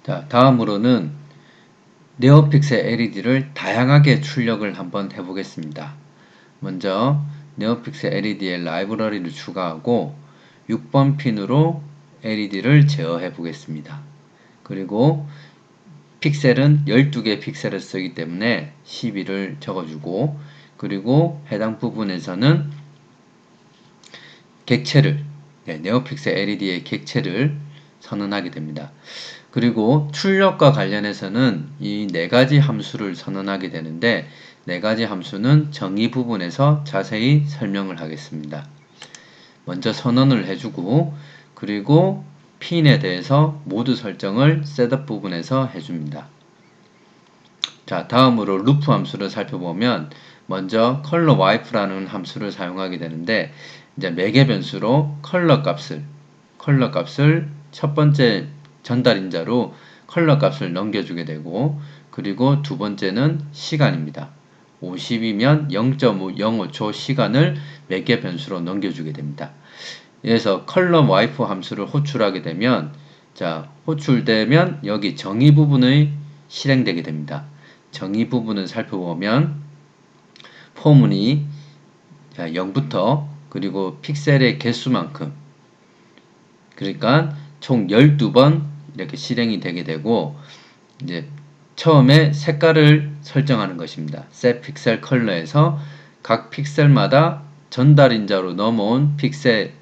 자, 다음으로는 네오픽셀 LED를 다양하게 출력을 한번 해보겠습니다. 먼저 네오픽셀 LED의 라이브러리를 추가하고 6번 핀으로 LED를 제어해 보겠습니다. 그리고 픽셀은 12개 픽셀을 쓰기 때문에 12를 적어주고, 그리고 해당 부분에서는 객체를, 네오픽셀 LED의 객체를 선언하게 됩니다. 그리고 출력과 관련해서는 이 네 가지 함수를 선언하게 되는데, 네 가지 함수는 정의 부분에서 자세히 설명을 하겠습니다. 먼저 선언을 해주고, 그리고 핀에 대해서 모두 설정을 셋업 부분에서 해줍니다. 자, 다음으로 루프 함수를 살펴보면, 먼저 컬러 와이프라는 함수를 사용하게 되는데, 이제 매개 변수로 컬러 값을 첫 번째 전달인자로 컬러 값을 넘겨주게 되고, 그리고 두 번째는 시간입니다. 50이면 0.05초 시간을 매개 변수로 넘겨주게 됩니다. 그래서 컬러 와이프 함수를 호출하게 되면, 자, 호출되면 여기 정의 부분의 실행되게 됩니다. 정의 부분을 살펴보면 포문이 0부터 그리고 픽셀의 개수만큼, 그러니까 총 12번 이렇게 실행이 되게 되고, 이제 처음에 색깔을 설정하는 것입니다. set pixel color에서 각 픽셀마다 전달인자로 넘어온 픽셀의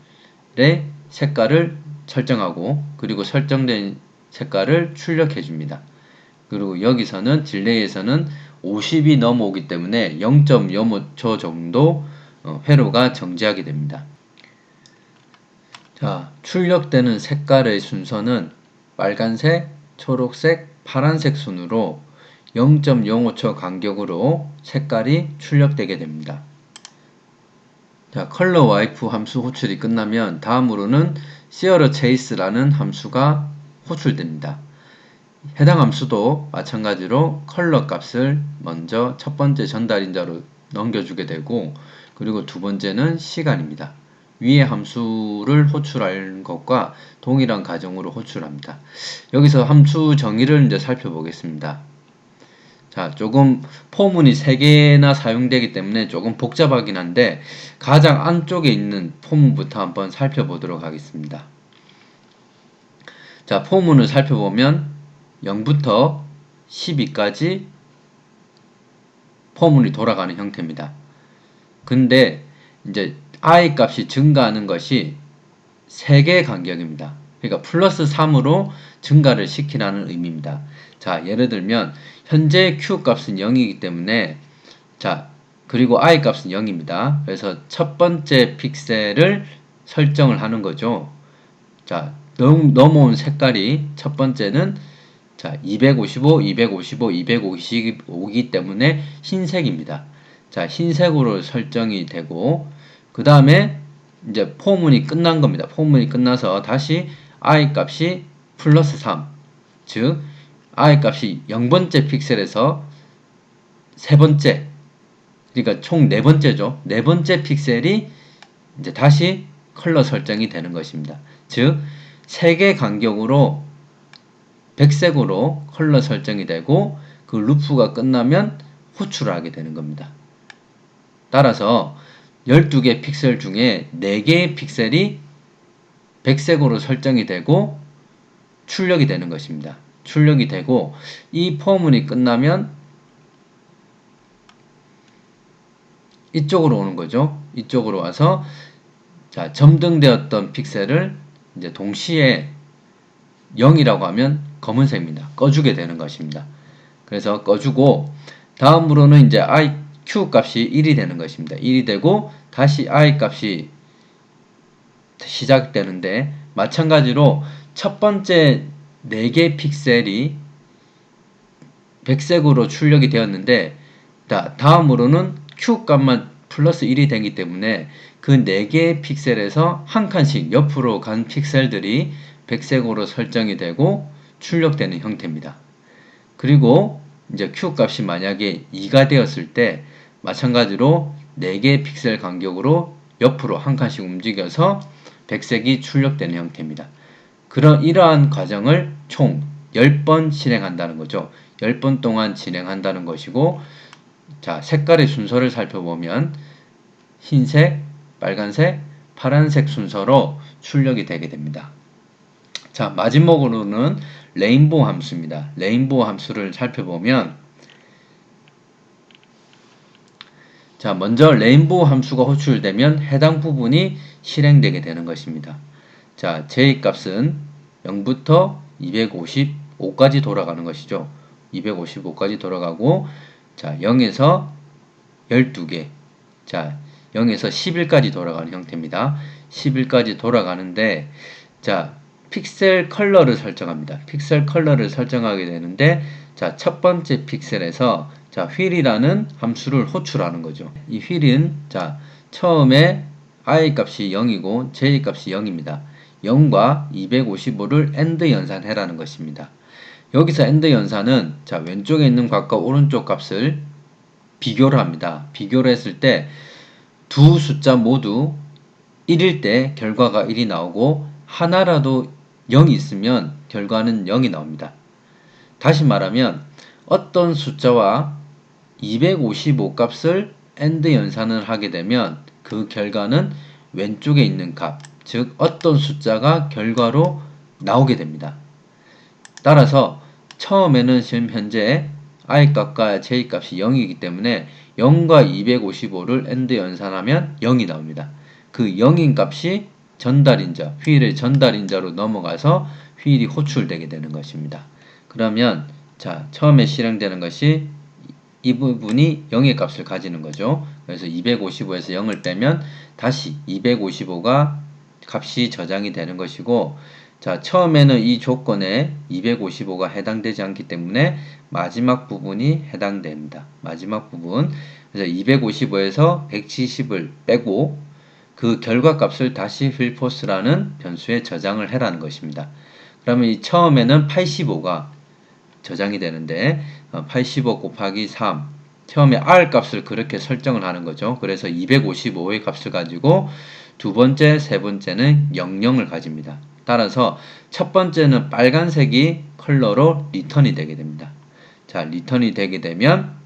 색깔을 설정하고, 그리고 설정된 색깔을 출력해 줍니다. 그리고 여기서는 딜레이에서는 50이 넘어오기 때문에 0.05초 정도 회로가 정지하게 됩니다. 자, 출력되는 색깔의 순서는 빨간색, 초록색, 파란색 순으로 0.05초 간격으로 색깔이 출력되게 됩니다. 자, 컬러 와이프 함수 호출이 끝나면 다음으로는 sear chase라는 함수가 호출됩니다. 해당 함수도 마찬가지로 컬러 값을 먼저 첫 번째 전달인자로 넘겨주게 되고, 그리고 두 번째는 시간입니다. 위의 함수를 호출할 것과 동일한 과정으로 호출합니다. 여기서 함수 정의를 이제 살펴보겠습니다. 자, 조금 포문이 3개나 사용되기 때문에 조금 복잡하긴 한데, 가장 안쪽에 있는 포문부터 한번 살펴보도록 하겠습니다. 자, 포문을 살펴보면 0부터 12까지 포문이 돌아가는 형태입니다. 근데 이제 i 값이 증가하는 것이 3개 간격입니다. 그러니까 플러스 3으로 증가를 시키라는 의미입니다. 자, 예를 들면 현재 q 값은 0이기 때문에, 자, 그리고 i 값은 0입니다. 그래서 첫 번째 픽셀을 설정을 하는 거죠. 자, 넘어온 색깔이 첫 번째는, 자, 255, 255, 255이기 때문에 흰색입니다. 자, 흰색으로 설정이 되고, 그 다음에 이제 포문이 끝난 겁니다. 포문이 끝나서 다시 i 값이 플러스 3, 즉 i 값이 0번째 픽셀에서 세 번째, 그러니까 총 네 번째죠. 네 번째 픽셀이 이제 다시 컬러 설정이 되는 것입니다. 즉 3개 간격으로 백색으로 컬러 설정이 되고, 그 루프가 끝나면 호출을 하게 되는 겁니다. 따라서 12개 픽셀 중에 4개의 픽셀이 백색으로 설정이 되고 출력이 되는 것입니다. 출력이 되고, 이 포문이 끝나면 이쪽으로 오는 거죠. 이쪽으로 와서, 자, 점등되었던 픽셀을 이제 동시에 0이라고 하면 검은색입니다. 꺼주게 되는 것입니다. 그래서 꺼주고, 다음으로는 이제 q 값이 1이 되는 것입니다. 1이 되고 다시 i 값이 시작되는데, 마찬가지로 첫 번째 4개 픽셀이 백색으로 출력이 되었는데, 다음으로는 q 값만 플러스 1이 되기 때문에 그 4개의 픽셀에서 한 칸씩 옆으로 간 픽셀들이 백색으로 설정이 되고 출력되는 형태입니다. 그리고 이제 q 값이 만약에 2가 되었을 때 마찬가지로 4개의 픽셀 간격으로 옆으로 한 칸씩 움직여서 백색이 출력되는 형태입니다. 이러한 과정을 총 10번 실행한다는 거죠. 10번 동안 진행한다는 것이고, 자, 색깔의 순서를 살펴보면 흰색, 빨간색, 파란색 순서로 출력이 되게 됩니다. 자, 마지막으로는 레인보우 함수입니다. 레인보우 함수를 살펴보면, 자, 먼저 레인보우 함수가 호출되면 해당 부분이 실행되게 되는 것입니다. 자, j 값은 0부터 255까지 돌아가는 것이죠. 255까지 돌아가고, 자, 0에서 12개, 자, 0에서 11까지 돌아가는 형태입니다. 11까지 돌아가는데, 자, 픽셀 컬러를 설정합니다. 픽셀 컬러를 설정하게 되는데, 자, 첫 번째 픽셀에서 자, wheel이라는 함수를 호출하는 거죠. 이 wheel은 자, 처음에 i 값이 0이고 j 값이 0입니다. 0과 255를 AND 연산해라는 것입니다. 여기서 AND 연산은 자, 왼쪽에 있는 값과 오른쪽 값을 비교를 합니다. 비교를 했을 때 두 숫자 모두 1일 때 결과가 1이 나오고 하나라도 0이 있으면 결과는 0이 나옵니다. 다시 말하면 어떤 숫자와 255 값을 AND 연산을 하게 되면 그 결과는 왼쪽에 있는 값, 즉 어떤 숫자가 결과로 나오게 됩니다. 따라서 처음에는 지금 현재 i 값과 j 값이 0이기 때문에 0과 255를 AND 연산하면 0이 나옵니다. 그 0인 값이 전달인자, wheel의 전달인자로 넘어가서 wheel이 호출되게 되는 것입니다. 그러면 자, 처음에 실행되는 것이 이 부분이 0의 값을 가지는 거죠. 그래서 255에서 0을 빼면 다시 255가 값이 저장이 되는 것이고, 자, 처음에는 이 조건에 255가 해당되지 않기 때문에 마지막 부분이 해당됩니다. 마지막 부분. 그래서 255에서 170을 빼고 그 결과값을 다시 휠포스라는 변수에 저장을 해라는 것입니다. 그러면 이 처음에는 85가 저장이 되는데 85 곱하기 3, 처음에 R 값을 그렇게 설정을 하는 거죠. 그래서 255의 값을 가지고 두 번째, 세 번째는 00을 가집니다. 따라서 첫 번째는 빨간색이 컬러로 리턴이 되게 됩니다. 자, 리턴이 되게 되면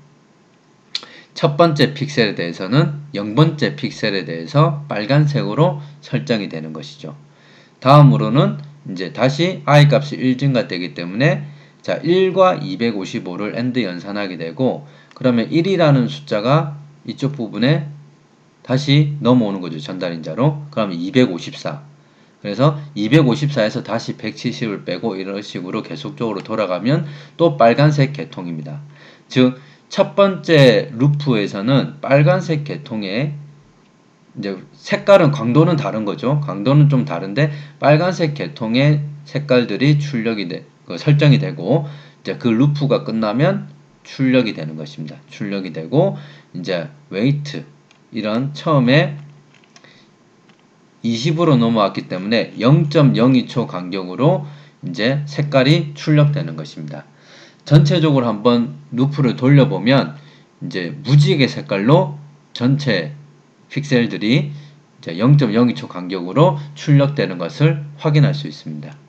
첫 번째 픽셀에 대해서는 0번째 픽셀에 대해서 빨간색으로 설정이 되는 것이죠. 다음으로는 이제 다시 i 값이 1 증가되기 때문에 자, 1과 255를 AND 연산하게 되고, 그러면 1이라는 숫자가 이쪽 부분에 다시 넘어오는 거죠. 전달인자로. 그러면 254. 그래서 254에서 다시 170을 빼고 이런 식으로 계속적으로 돌아가면 또 빨간색 계통입니다. 즉, 첫 번째 루프에서는 빨간색 계통에 이제 색깔은 광도는 다른 거죠. 광도는 좀 다른데 빨간색 계통의 색깔들이 설정이 되고, 이제 그 루프가 끝나면 출력이 되는 것입니다. 출력이 되고, 이제 웨이트 이런 처음에 20으로 넘어왔기 때문에 0.02초 간격으로 이제 색깔이 출력되는 것입니다. 전체적으로 한번 루프를 돌려보면 이제 무지개 색깔로 전체 픽셀들이 0.02초 간격으로 출력되는 것을 확인할 수 있습니다.